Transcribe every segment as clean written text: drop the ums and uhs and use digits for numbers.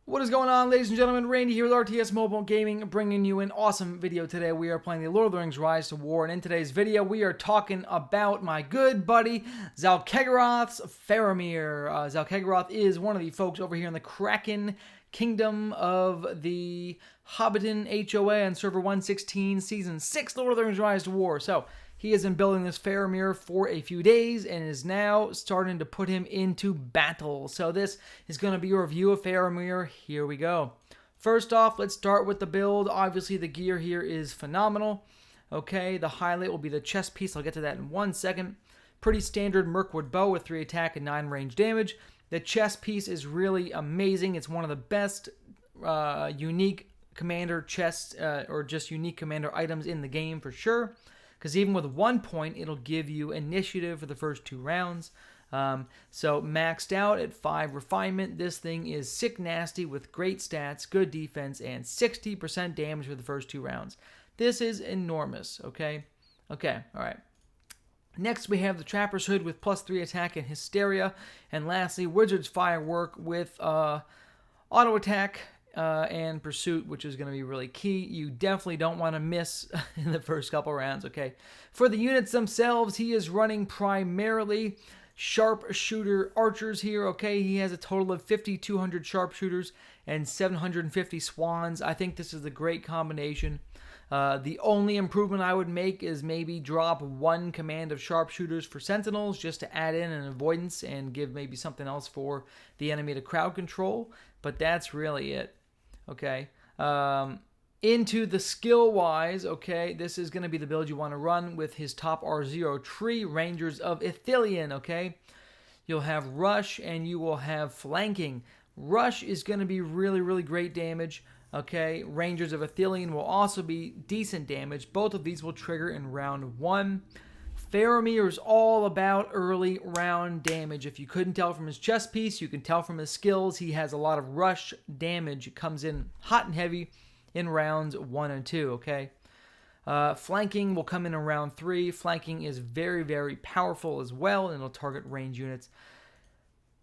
What is going on, ladies and gentlemen? Randy here with RTS Mobile Gaming, bringing you an awesome video today. We are playing the Lord of the Rings Rise to War, and in today's video, we are talking about my good buddy, Zal-Khegaroth's Faramir. Zal-Khegaroth is one of the folks over here in the Kraken Kingdom of the Hobbiton HOA on server 116, Season 6, Lord of the Rings Rise to War. So, he has been building this Faramir for a few days and is now starting to put him into battle. So this is going to be a review of Faramir. Here we go. First off, let's start with the build. Obviously, the gear here is phenomenal. Okay, the highlight will be the chest piece. I'll get to that in 1 second. Pretty standard Mirkwood bow with 3 attack and 9 range damage. The chest piece is really amazing. It's one of the best unique commander chests or just unique commander items in the game for sure. Because even with 1 point, it'll give you initiative for the first 2 rounds. So maxed out at 5 refinement, this thing is sick nasty with great stats, good defense, and 60% damage for the first 2 rounds. This is enormous, okay? Okay, alright. Next, we have the Trapper's Hood with +3 attack and Hysteria. And lastly, Wizard's Firework with auto attack and Pursuit, which is going to be really key. You definitely don't want to miss in the first couple rounds, okay? For the units themselves, he is running primarily sharpshooter archers here, okay? He has a total of 5,200 sharpshooters and 750 swans. I think this is a great combination. The only improvement I would make is maybe drop 1 command of sharpshooters for sentinels just to add in an avoidance and give maybe something else for the enemy to crowd control. But that's really it. Okay, into the skill-wise, okay, this is going to be the build you want to run with his top R0 tree, Rangers of Ithilien, okay? You'll have Rush and you will have Flanking. Rush is going to be really, really great damage, okay? Rangers of Ithilien will also be decent damage. Both of these will trigger in round 1. Faramir is all about early round damage. If you couldn't tell from his chest piece, you can tell from his skills. He has a lot of rush damage. It comes in hot and heavy in rounds 1 and 2, okay? Flanking will come in round 3. Flanking is very, very powerful as well, and it'll target range units.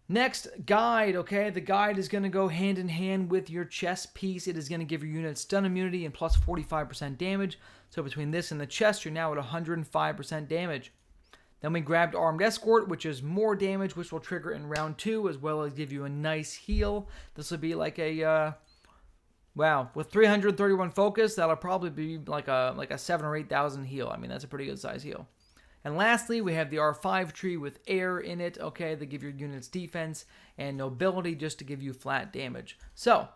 Next, Guide, okay? The Guide is going to go hand in hand with your chest piece. It is going to give your unit stun immunity and plus 45% damage. So between this and the chest, you're now at 105% damage. Then we grabbed Armed Escort, which is more damage, which will trigger in round 2, as well as give you a nice heal. This will be like a, wow, with 331 focus, that'll probably be like a 7,000 or 8,000 heal. I mean, that's a pretty good size heal. And lastly, we have the R5 tree with air in it, okay? They give your units defense and nobility just to give you flat damage. So,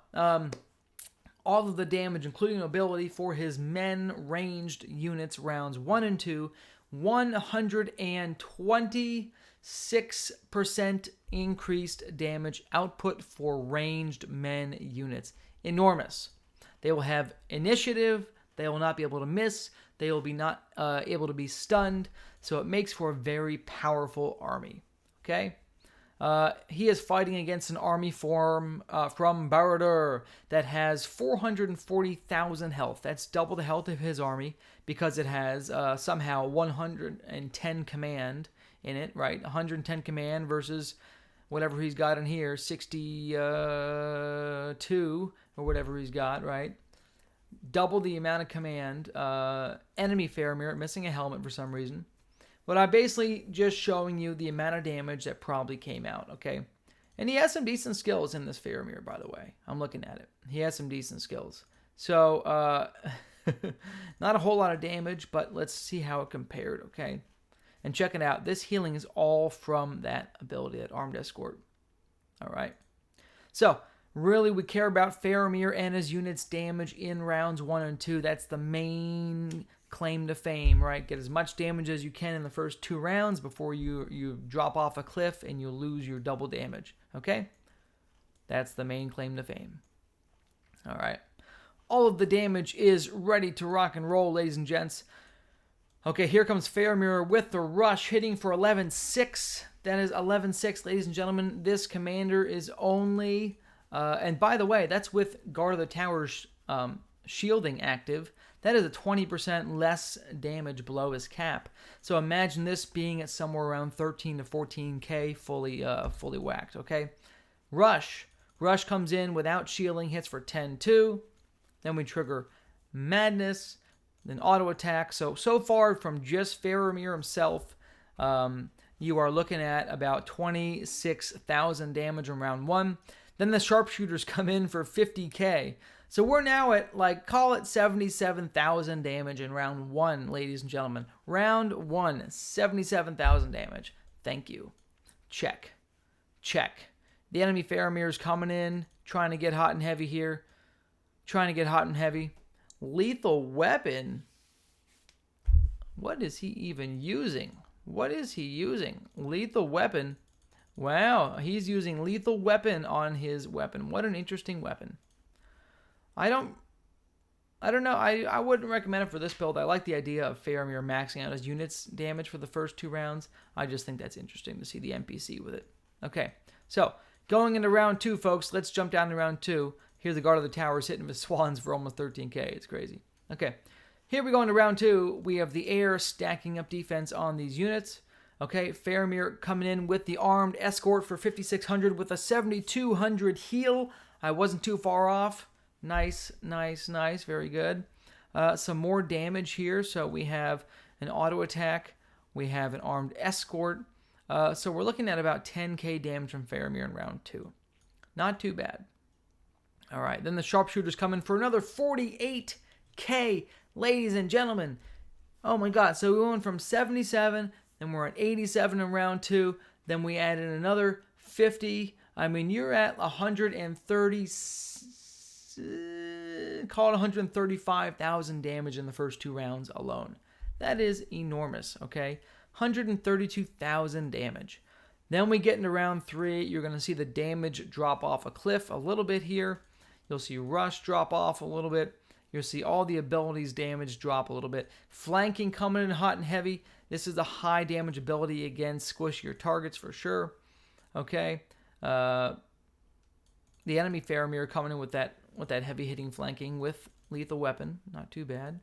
all of the damage, including nobility, for his men ranged units rounds 1 and 2, 126% increased damage output for ranged men units. Enormous. They will have initiative. They will not be able to miss. They will be not able to be stunned. So it makes for a very powerful army. Okay? He is fighting against an army from Barad-dûr that has 440,000 health. That's double the health of his army because it has somehow 110 command in it, right? 110 command versus whatever he's got in here, 62 or whatever he's got, right? Double the amount of command. Enemy Faramir, missing a helmet for some reason. But I'm basically just showing you the amount of damage that probably came out, okay? And he has some decent skills in this Faramir, by the way. I'm looking at it. He has some decent skills. So, not a whole lot of damage, but let's see how it compared, okay? And check it out. This healing is all from that ability, that Armed Escort. All right. So, really, we care about Faramir and his units' damage in rounds 1 and 2. That's the main claim to fame, right? Get as much damage as you can in the first 2 rounds before you drop off a cliff and you lose your double damage, okay? That's the main claim to fame. All right. All of the damage is ready to rock and roll, ladies and gents. Okay, here comes Faramir with the rush, hitting for 11.6. That is 11.6, ladies and gentlemen. This commander is only... and by the way, that's with Guard of the Tower's shielding active. That is a 20% less damage below his cap. So imagine this being at somewhere around 13 to 14k fully whacked, okay? Rush Rush comes in without shielding, hits for 10-2. Then we trigger Madness, then auto attack. So far from just Faramir himself, you are looking at about 26,000 damage in round 1. Then the sharpshooters come in for 50k. So we're now at, like, call it 77,000 damage in round 1, ladies and gentlemen. Round 1, 77,000 damage. Thank you. Check. Check. The enemy Faramir is coming in, trying to get hot and heavy here. Trying to get hot and heavy. Lethal weapon. What is he even using? What is he using? Lethal weapon. Wow, he's using lethal weapon on his weapon. What an interesting weapon. I don't know. I wouldn't recommend it for this build. I like the idea of Faramir maxing out his units damage for the first 2 rounds. I just think that's interesting to see the NPC with it. Okay, so going into round 2, folks. Let's jump down to round 2. Here's the guard of the towers hitting with swans for almost 13k. It's crazy. Okay, here we go into round 2. We have the air stacking up defense on these units. Okay, Faramir coming in with the armed escort for 5,600 with a 7,200 heal. I wasn't too far off. Nice, nice, nice. Very good. Some more damage here. So we have an auto attack. We have an armed escort. So we're looking at about 10k damage from Faramir in round 2. Not too bad. All right, then the sharpshooters come in for another 48k, ladies and gentlemen. Oh my God, so we went from 77, then we're at 87 in round 2, then we added another 50. I mean, you're at 130, call it 135,000 damage in the first 2 rounds alone. That is enormous, okay? 132,000 damage. Then we get into round 3. You're going to see the damage drop off a cliff a little bit here. You'll see Rush drop off a little bit. You'll see all the abilities damage drop a little bit. Flanking coming in hot and heavy. This is a high damage ability against squishier targets for sure. Okay. The enemy Faramir coming in with that heavy hitting flanking with lethal weapon. Not too bad.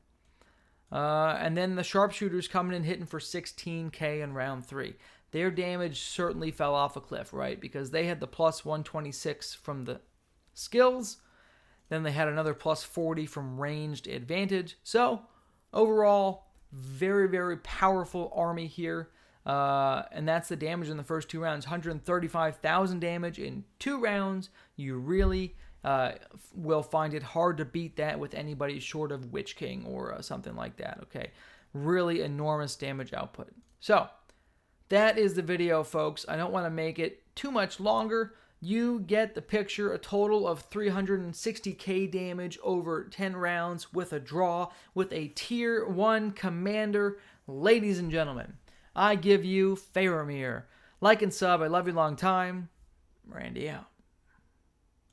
And then the sharpshooters coming in hitting for 16k in round 3. Their damage certainly fell off a cliff, right? Because they had the plus 126 from the skills. Then they had another plus 40 from ranged advantage. So, overall, very, very powerful army here. And that's the damage in the first 2 rounds. 135,000 damage in 2 rounds. You really will find it hard to beat that with anybody short of Witch King or something like that, okay? Really enormous damage output. So, that is the video, folks. I don't want to make it too much longer. You get the picture, a total of 360k damage over 10 rounds with a draw, with a tier 1 commander. Ladies and gentlemen, I give you Faramir. Like and sub. I love you long time. Randy out.